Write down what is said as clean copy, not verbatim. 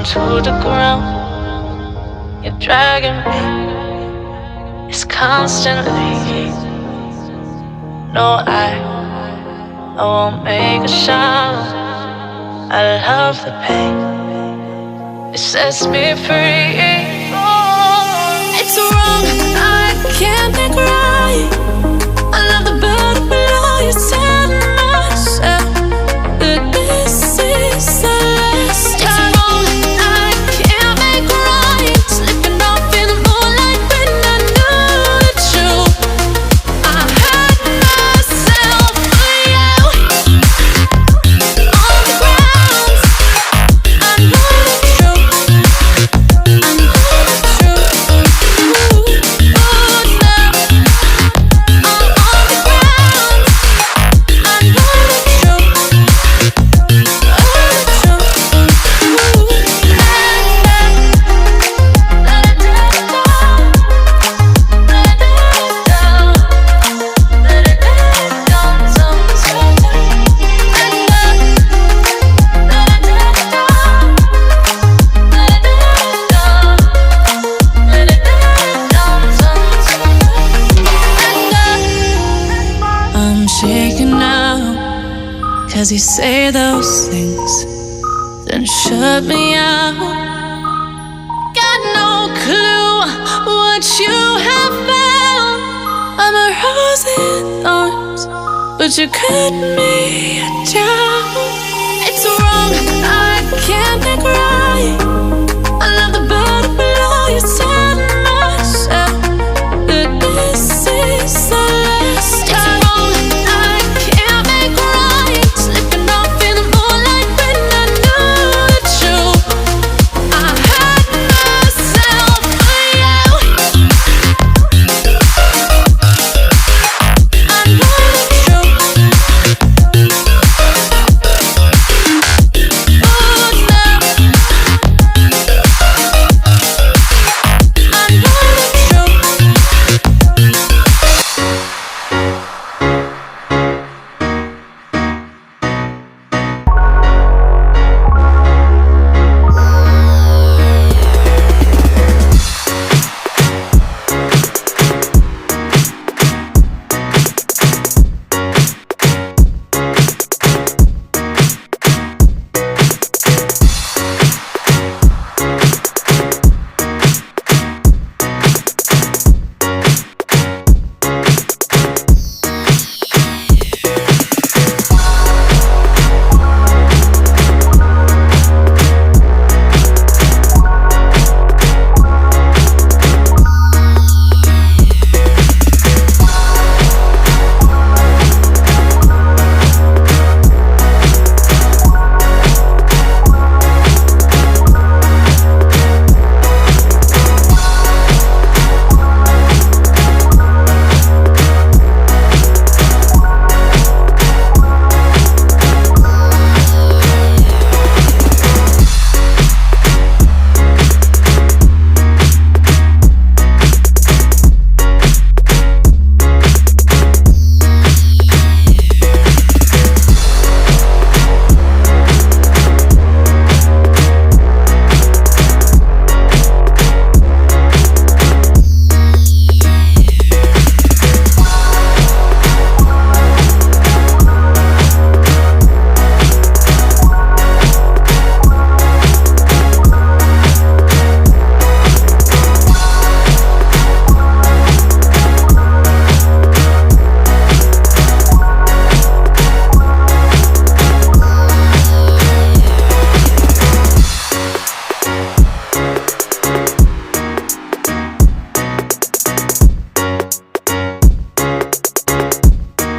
to the ground. You're dragging me. It's constantly. No, I won't make a sound. I love the pain. It sets me free. It's wrong, I can't make right. I love the bird below you. Tell myself that this is the last time. It's wrong, I can't make right. Slipping off in the moonlight when I knew the truth. I hurt myself for you. On the ground, I know the truth. I know the truth. I'm shaking now, 'cause you say those things, then shut me out. Got no clue what you have found. I'm a rose in thorns, but you cut me down.